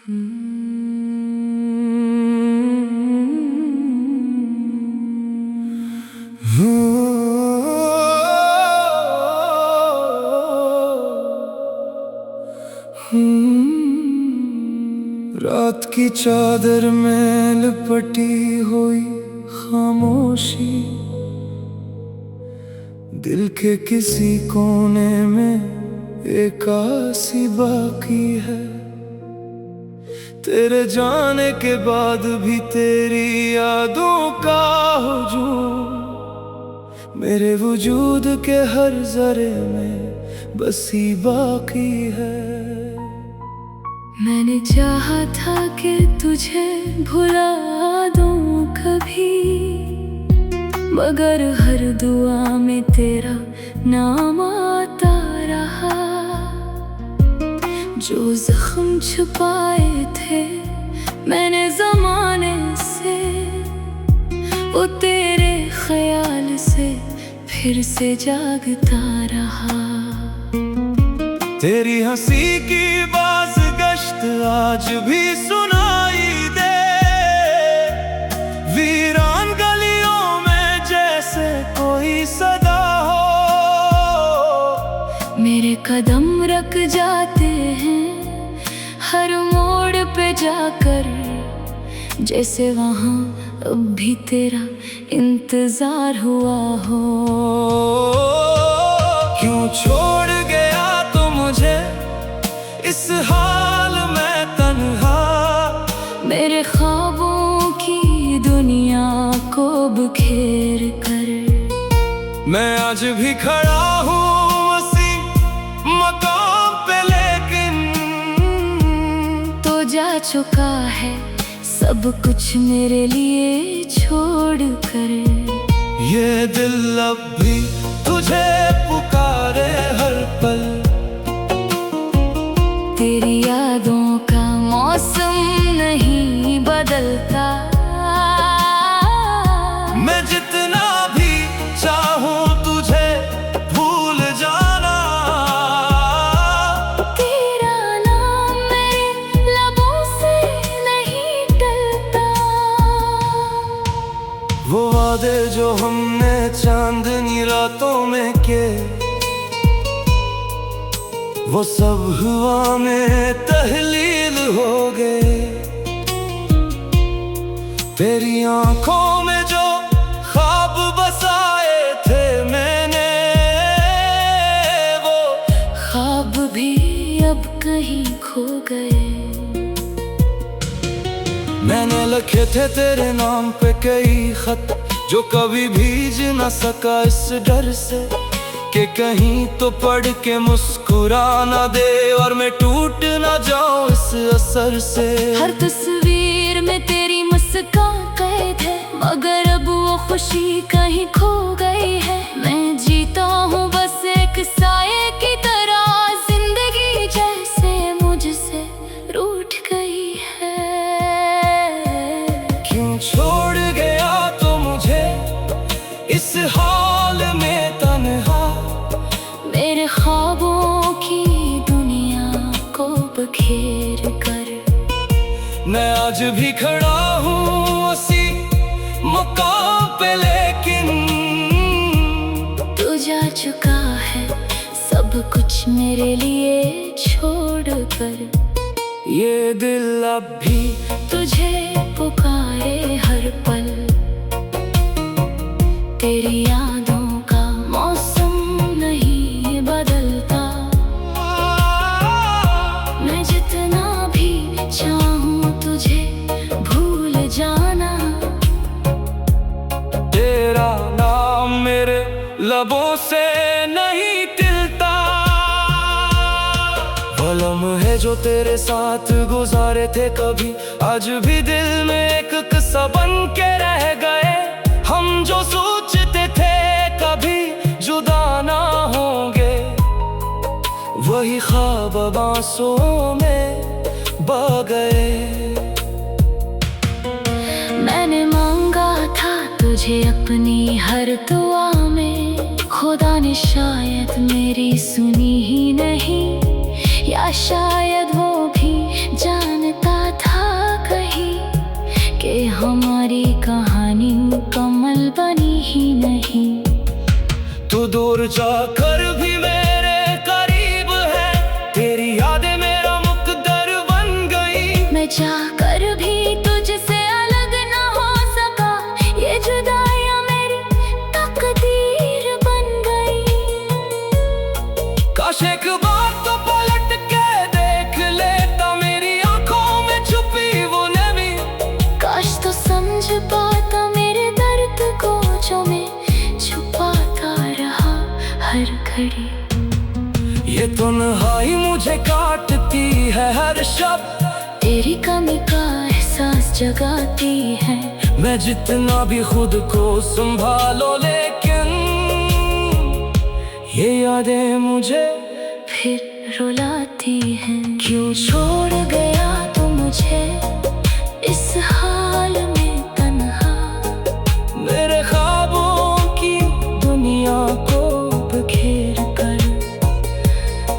रात की चादर में लिपटी हुई खामोशी, दिल के किसी कोने में एक आसी बाकी है। तेरे जाने के बाद भी तेरी यादों का हुजूम मेरे वजूद के हर जरे में बसी बाकी है। मैंने चाहा था कि तुझे भुला दूं कभी, मगर हर दुआ में तेरा नाम आता रहा। जो जख्म छुपाए थे मैंने ज़माने से, वो तेरे ख्याल से फिर से जागता रहा। तेरी हंसी की बाज़गश्त आज भी सुनाई दे, वीरान गलियों में जैसे कोई सदा हो। मेरे कदम रख जाते हैं हर मोड़ पे जाकर, जैसे वहाँ अब भी तेरा इंतजार हुआ हो। क्यों छोड़ गया तो मुझे इस हाल में तन्हा, मेरे ख्वाबों की दुनिया को बिखेर कर। मैं आज भी खड़ा हूँ उसी मकाम पे, लेकिन तो जा चुका है सब कुछ मेरे लिए छोड़ कर। ये दिल अब भी तुझे पुकारे हर पल, तेरी यादों का मौसम नहीं बदलता। मैं जितना भी चाहूं तुझे भूल जाना, तेरा नाम मेरे लबों से नहीं टलता। वो वादे जो हमने चांदनी रातों में किए, वो सब हुआ में तहलील हो गए। तेरी आंखों में जो ख्वाब बसाए थे मैंने, वो ख्वाब भी अब कहीं खो गए। मैंने लिखे थे तेरे नाम पे कई खत, जो कभी भीज न सका इस डर से कि कहीं तो पढ़ के मुस्कुरा न दे और मैं टूट न जाऊं इस असर से। हर तस्वीर में तेरी मुस्कान कैद है, मगर अब वो खुशी कहीं खो गई है। मैं जीता हूँ बस एक साये की तरह, जिंदगी जैसे मुझसे रूठ गई है। क्यों छोड़ गया तो मुझे इस हाल में तन्हा, मेरे ख्वाबों की दुनिया को बिखेर कर। मैं आज भी खड़ा हूँ उसी मकाम पे, लेकिन तू जा चुका है सब कुछ मेरे लिए छोड़ कर। ये दिल अब भी तुझे पुकारे हर पल, तेरी यादों का मौसम नहीं बदलता। मैं जितना भी चाहूं तुझे भूल जाना, तेरा नाम मेरे लबों से नहीं टिलता। वो लम्हे जो तेरे साथ गुजारे थे कभी, आज भी दिल में एक किस्सा बन के रह गए। हम जो सोचते थे कभी जुदा ना होंगे, वही ख्वाब बांसों में बह गए। मैंने मांगा था तुझे अपनी हर दुआ में, खुदा ने शायद मेरी सुनी ही नहीं, या शायद वो भी जानता दूर जाकर भी मेरे करीब है, तेरी यादें मेरा मुकद्दर बन गई। मैं चाहकर भी तुझसे अलग ना हो सका, ये जुदाइयां मेरी तकदीर बन गई। काश एक बार तो पलट के देख लेता मेरी आंखों में छुपी वो नमी। काश तो समझ पाता मेरे दर्द को जो मैं छुपाता रहा हर घड़ी। ये तन्हाई मुझे काटती है हर शब्द, तेरी कमी का एहसास जगाती है। मैं जितना भी खुद को संभालो लेकिन ये यादें मुझे फिर रुलाती हैं। क्यों छोड़ गया तू मुझे इस हाल में तन्हा, मेरे ख्वाबों की दुनिया को बखेर कर।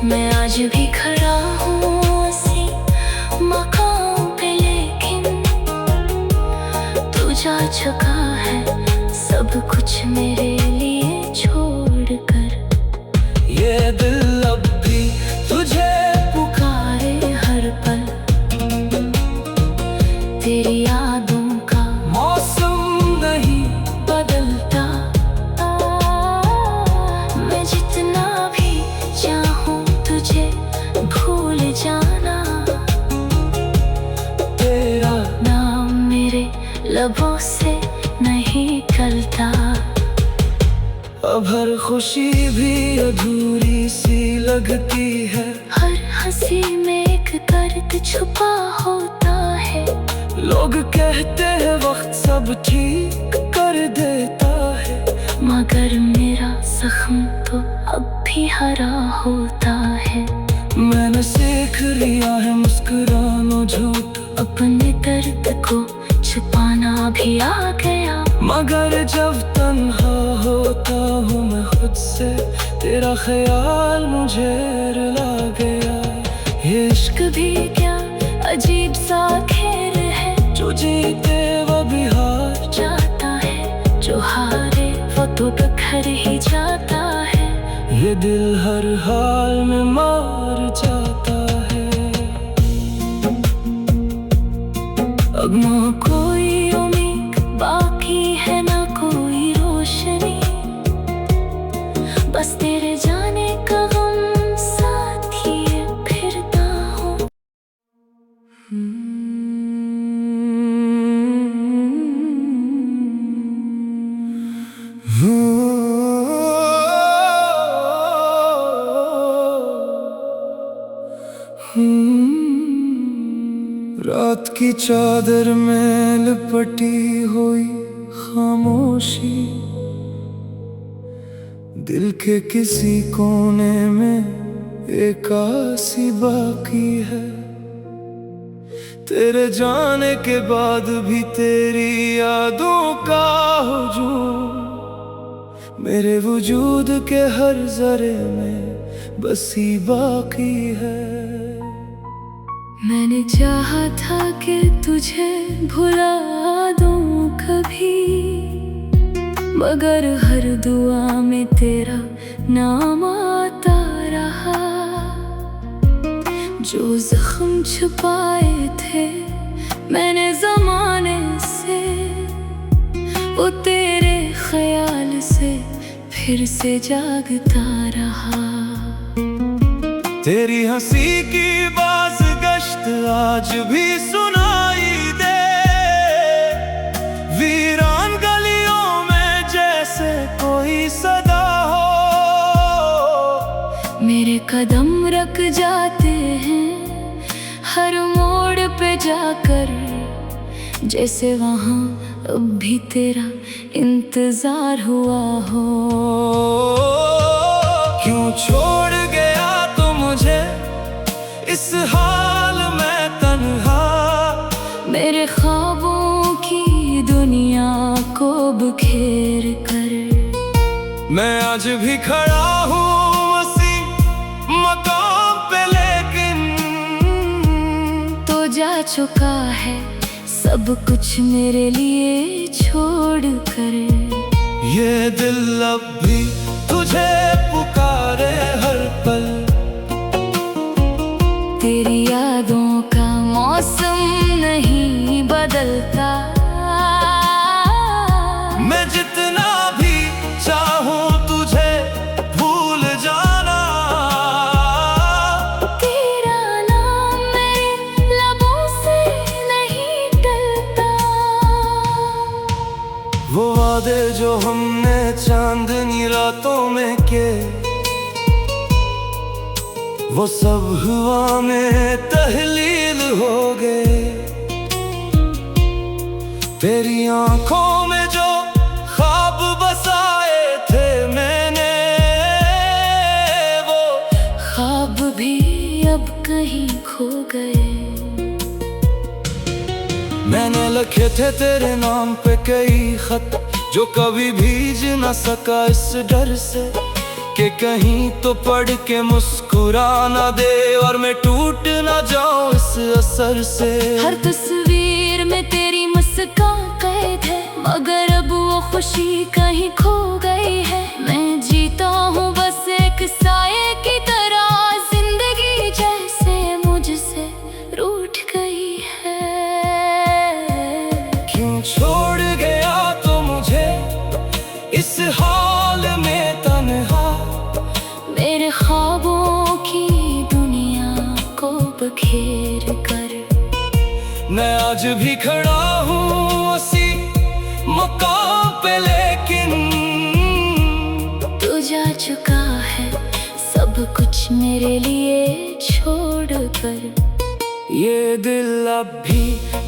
मैं आज भी खड़ा हूँ उसी मकाम पे, लेकिन तू जा चुका है सब कुछ मेरे लिए छोड़ कर। ये दिल अब भी तुझे पुकारे हर पल, तेरी यादों का मौसम नहीं बदलता। मैं जितना भी चाहूं तुझे भूल जाना, तेरा नाम मेरे लबों से नहीं निकलता। अब हर खुशी भी अधूरी सी लगती है, हर हंसी में एक दर्द छुपा होता है। लोग कहते हैं वक्त सब ठीक कर देता है, मगर मेरा जख्म तो अब भी हरा होता है। मैंने सीख लिया है मुस्कुराना झूठ, अपने दर्द को छुपाना भी आ गया। मगर जब तन्हा होता हूँ मैं खुद से, तेरा ख्याल मुझे रुला गया। ये इश्क भी क्या अजीब सा खेल है, जो जीते वो भी हार जाता है, जो हारे वो तो बिखर ही जाता है। ये दिल हर हाल में मार जाता है। अब ना कोई उम्मीद बाकी है, ना कोई रोशनी, बस तेरे जाने का गम साथ ही फिरता हूँ। रात की चादर में लिपटी हुई खामोशी, दिल के किसी कोने में एक आसी बाकी है। तेरे जाने के बाद भी तेरी यादों का हुजूम मेरे वजूद के हर जरे में बसी बाकी है। मैंने चाहा था कि तुझे भुला दूं कभी, मगर हर दुआ में तेरा नाम आता रहा। जो जख्म छुपाए थे मैंने ज़माने से, वो तेरे ख्याल से फिर से जागता रहा। तेरी हंसी की बाज़गश्त आज भी सुनाई दे, वीरान गलियों में जैसे कोई सदा हो। मेरे कदम रख जाते हैं हर मोड़ पे जाकर, जैसे वहाँ अब भी तेरा इंतजार हुआ हो। क्यों छोड़ गया तू मुझे इस हाल में तन्हा, मेरे ख्वाबों की दुनिया को बखेर कर। मैं आज भी खड़ा हूँ उसी मकाम पे, लेकिन तो जा चुका है सब कुछ मेरे लिए छोड़ कर। ये दिल अब भी तुझे तुझे पुकारे हर पल। तेरी यादों का मौसम नहीं बदलता, मैं जितना भी चाहूं तुझे भूल जाना। तेरा नाम मेरे लबों से नहीं टलता। वो वादे जो हमने चांदनी रातों में किए, वो सब हुआ में तहलील हो गए। तेरी आंखों में जो ख्वाब बसाए थे मैंने, वो ख्वाब भी अब कहीं खो गए। मैंने लिखे थे तेरे नाम पे कई खत, जो कभी भीज न सका इस डर से कि कहीं तो पढ़ के मुस्कुरा ना दे और मैं टूट ना जाऊं इस असर से। हर तस्वीर में तेरी मुस्कान कैद है, मगर अब वो खुशी कहीं खो गई है। मैं जीता हूँ बस एक साये की तरह, जिंदगी जैसे मुझसे रूठ गई है। क्यों छोड़ गया तो मुझे इस हाल में तन्हा, मेरे ख्वाबों की दुनिया को बखेर कर। मैं आज भी खड़ा हूँ उसी मकाम पे, लेकिन तू जा चुका है सब कुछ मेरे लिए छोड़ कर। ये दिल अब भी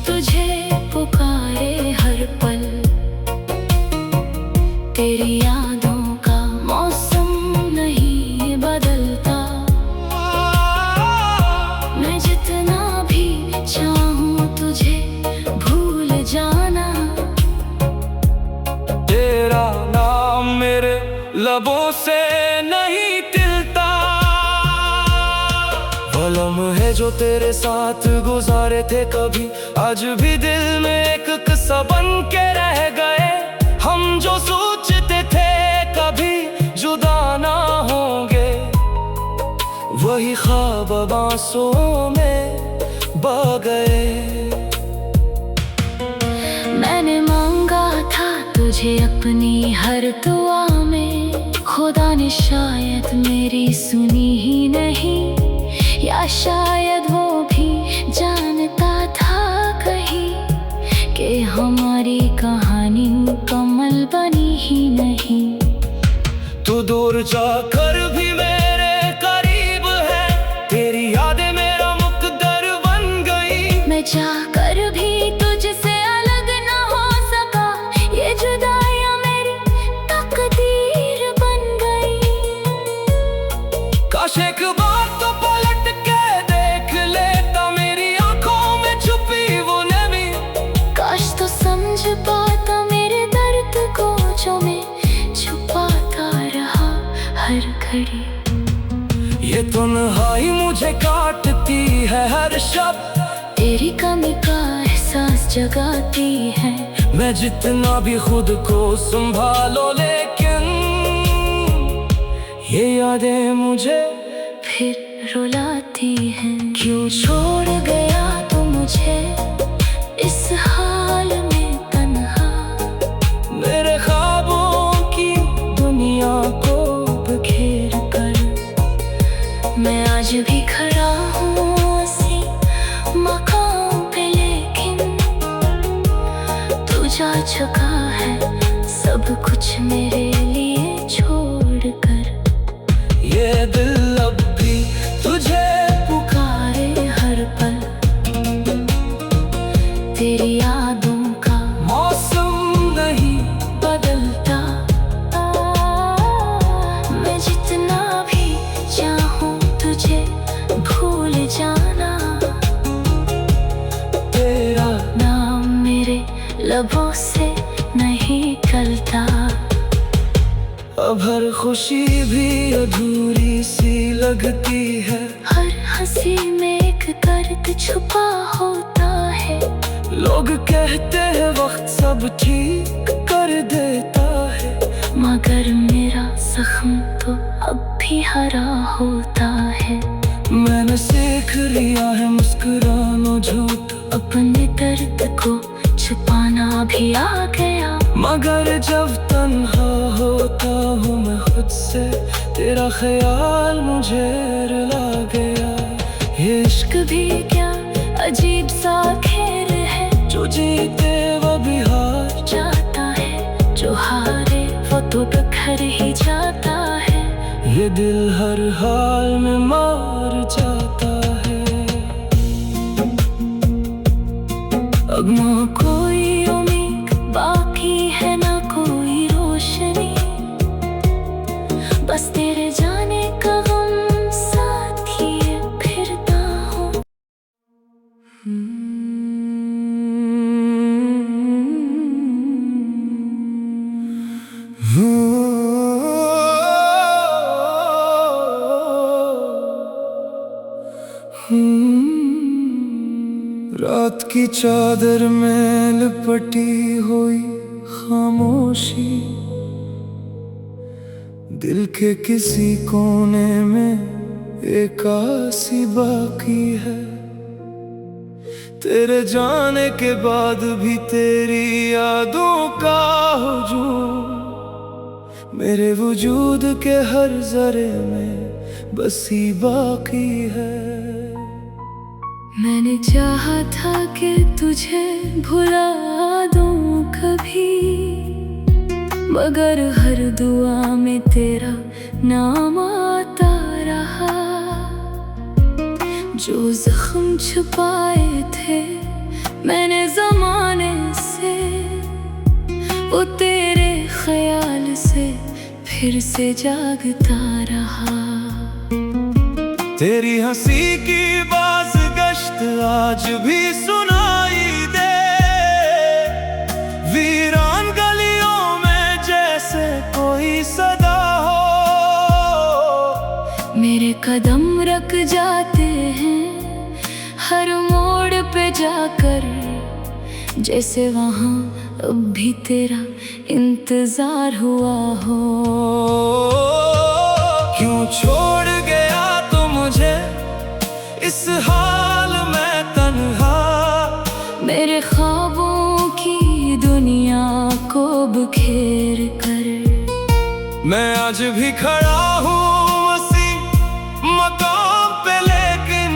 तुझे पुकारे हर पल। तेरी यादों का मौसम नहीं बदलता, मैं जितना भी चाहूं तुझे भूल जाना। तेरा नाम मेरे लबों से नहीं टिलता। वो लम्हे जो तेरे साथ गुजारे थे कभी, आज भी दिल में एक किस्सा बन के रह गए। हम जो सोचते थे कभी जुदा ना होंगे, वही ख्वाब बांसों में बह गए। मैंने मांगा था तुझे अपनी हर दुआ में, खुदा ने शायद मेरी सुनी ही नहीं, या शायद वो भी जानता था कहीं कि हमारी कहानी मुकम्मल बनी ही नहीं। तू दूर जाकर भी मेरे करीब है, तेरी यादें मेरा मुकद्दर बन गई। मैं जाकर भी तुझसे अलग न हो सका, ये जुदाइयां मेरी तकदीर बन गई। काश एक बार तो पलट के देख लेता मेरी आंखों में छुपी वो नमी। काश तो समझ पाता मेरे दर्द को जो मैं छुपाता रहा हर घड़ी। ये तन्हाई मुझे काटती है हर शब्द, तेरी कमी का एहसास जगाती है। मैं जितना भी खुद को संभालो, लेकिन ये यादें मुझे फिर रुलाती हैं। क्यों छोड़ गया तू मुझे इस हाल में तन्हा, मेरे ख्वाबों की दुनिया को बखेर कर। मैं आज भी खड़ा हूँ उसी मकाम पे, लेकिन तू जा चुका है सब कुछ मेरे लिए छोड़ कर। ये दिल अब भी तुझे पुकारे हर पल। तेरी यादों का मौसम नहीं बदलता, मैं जितना भी चाहूं तुझे भूल जाना। तेरा नाम मेरे लबों से नहीं टलता। अब हर खुशी भी अधूरी सी लगती है, हर हंसी में एक दर्द छुपा होता है। लोग कहते हैं वक्त सब ठीक कर देता है, मगर मेरा जख्म हरा होता है। मैंने सीख लिया है मुस्कुराना झूठ, अपने दर्द को छुपाना भी आ गया। मगर जब तन्हा होता हूँ मैं खुद से, तेरा ख्याल मुझे रुला गया। ये इश्क भी क्या अजीब सा खेल है, जो जीते वो भी हार जाता है, जो हारे वो तो बिखर ही जाता है। ये दिल हर हाल में मार जाता है। अब ना कोई उम्मीद बाकी है, ना कोई रोशनी, बस तेरे जाने का गम साथ ही फिरता हूँ। रात की चादर में लिपटी हुई खामोशी, दिल के किसी कोने में एक आसी बाकी है। तेरे जाने के बाद भी तेरी यादों का हुजूम मेरे वजूद के हर जरे में बसी बाकी है। मैंने चाहा था कि तुझे भुला दूं कभी, मगर हर दुआ में तेरा नाम आता रहा। जो जख्म छुपाए थे मैंने ज़माने से, वो तेरे ख्याल से फिर से जागता रहा। तेरी हंसी की बाज़गश्त आज भी सुनाई दे, वीरान गलियों में जैसे कोई सदा हो। मेरे कदम रख जाते हैं हर मोड़ पे जाकर, जैसे वहाँ अब भी तेरा इंतजार हुआ हो। क्यों छोड़ गया तू मुझे इस हाल में तन्हा, मेरे ख्वाबों की दुनिया को बिखेर कर। मैं आज भी खड़ा हूँ उसी मकाम पे, लेकिन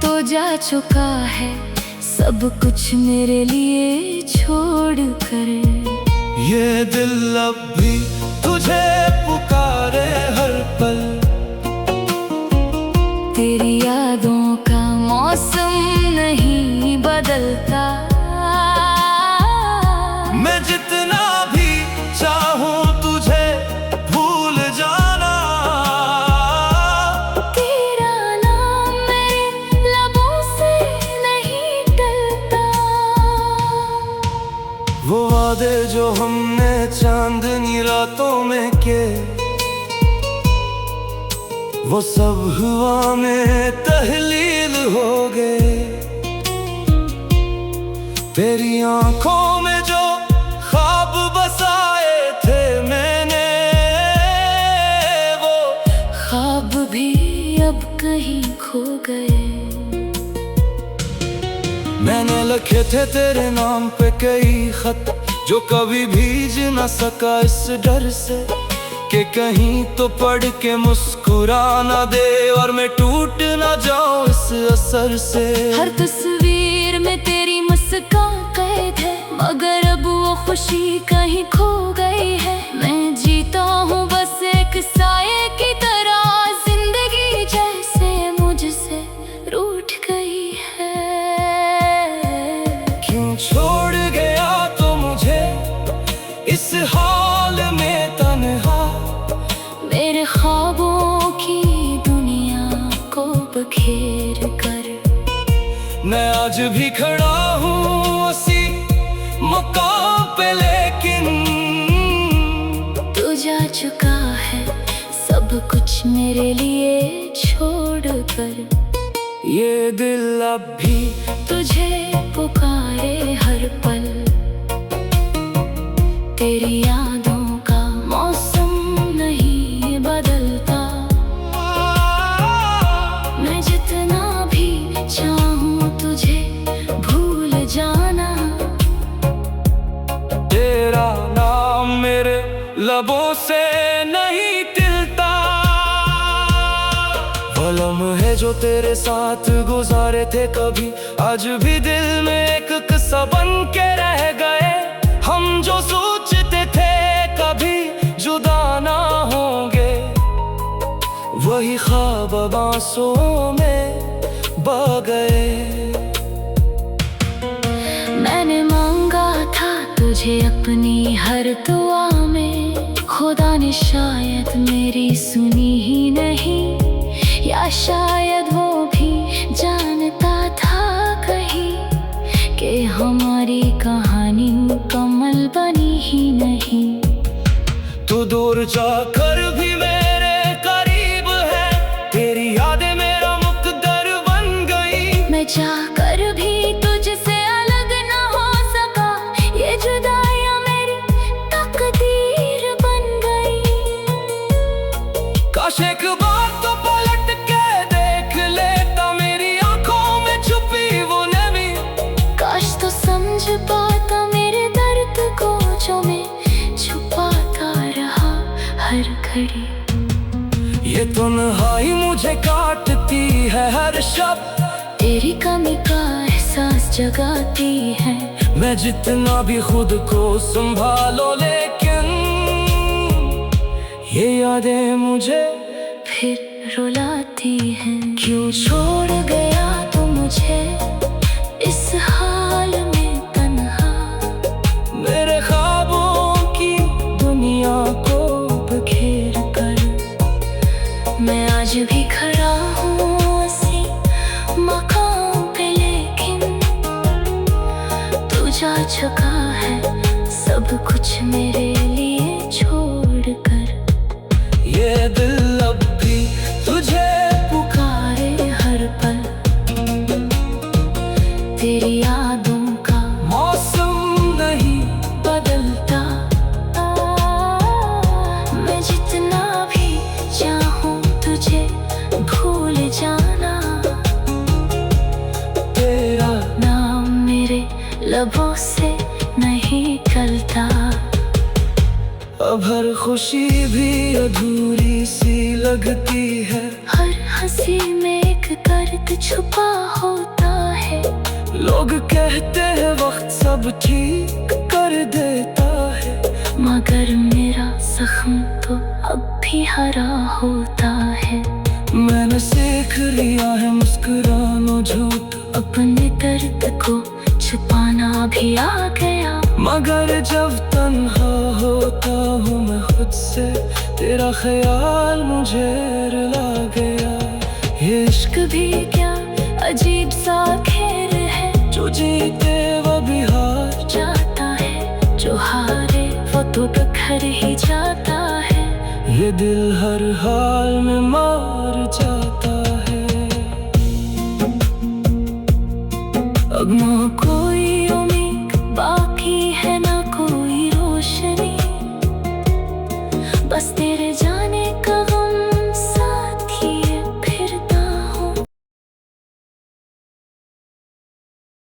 तो जा चुका है सब कुछ मेरे लिए छोड़ कर। ये दिल अब भी तुझे पुकारे हर पल, तेरी यादों का मौसम नहीं बदलता। मैं जितना भी चाहूं तुझे भूल जाना, तेरा नाम मेरे लबों से नहीं टलता। वो वादे जो हमने चांदनी रातों में किए, वो सब हुआ में तहलील हो गए। तेरी आंखों में जो ख्वाब बसाए थे मैंने, वो ख्वाब भी अब कहीं खो गए। मैंने लिखे थे तेरे नाम पे कई खत, जो कभी भीज न सका इस डर से कि कहीं तो पढ़ के मुस्कुरा ना दे और मैं टूट ना जाऊं इस असर से। हर तस्वीर में तेरी मुस्कान कैद है, मगर अब वो खुशी कहीं खो गई है। मैं जीता हूँ बस एक साये की तरह, जिंदगी जैसे मुझसे रूठ गई है। क्यों छोड़ गया तो मुझे इस हाल में तन्हा, मेरे ख्वाबों की दुनिया को बखेर कर। मैं आज भी खड़ा हूँ उसी मकाम पे, लेकिन तू जा चुका है सब कुछ मेरे लिए छोड़ कर। ये दिल अब भी तुझे पुकारे हर पल, तेरी यादों का मौसम नहीं बदलता। लबों से नहीं तिलता। वो लम्हे जो तेरे साथ गुजारे थे कभी, आज भी दिल में एक किस्सा बन के रह गए। हम जो सोचते थे कभी जुदा ना होंगे, वही ख्वाब बांसों में बह गए। मैंने मांगा था तुझे अपनी हर दुआ में, खुदा ने शायद मेरी सुनी ही नहीं, या शायद वो भी जानता था कहीं कि हमारी कहानी मुकम्मल बनी ही नहीं। तू दूर जाकर भी मेरे करीब है, तेरी यादें मेरा मुकद्दर बन गई। मैं जाकर भी तुझसे अलग ना हो सका, ये जुदाइयां मेरी तकदीर बन गई। काश एक बार तो पलट के देख लेता मेरी आंखों में छुपी वो नमी। काश तो समझ पाता मेरे दर्द को जो मैं छुपाता रहा हर घड़ी। ये तन्हाई मुझे काटती है हर शब, तेरी कमी का एहसास जगाती है। मैं जितना भी खुद को संभालो लेकिन ये यादें मुझे फिर रुलाती हैं। क्यों छोड़ गया तू मुझे इस हाल में तन्हा, मेरे ख्वाबों की दुनिया को बखेर कर। मैं आज भी खड़ा हूँ उसी मकाम पे, लेकिन तू जा चुका है सब कुछ मेरे लिए छोड़ कर। ये दिल अब भी तुझे पुकारे हर पल, तेरी यादों का मौसम नहीं बदलता। मैं जितना भी चाहूँ तुझे भूल जाना, तेरा नाम मेरे लबों से नहीं निकलता। अब हर खुशी भी अधूरी सी लगती है, हर हंसी में एक दर्द छुपा होता है। लोग कहते हैं वक्त सब ठीक कर देता है, मगर मेरा जख्म तो अब भी हरा होता है। मैंने सीख लिया है मुस्कुराना झूठ, अपने दर्द को छुपाना भी आ गया। मगर जब तन्हा होता हूँ मैं खुद से, तेरा ख्याल मुझे रुला गया। ये इश्क भी क्या अजीब सा खेल है, जो जीते वो भी हार जाता है, जो हारे वो तो बिखर ही जाता है। ये दिल हर हाल में मार जाता है। अब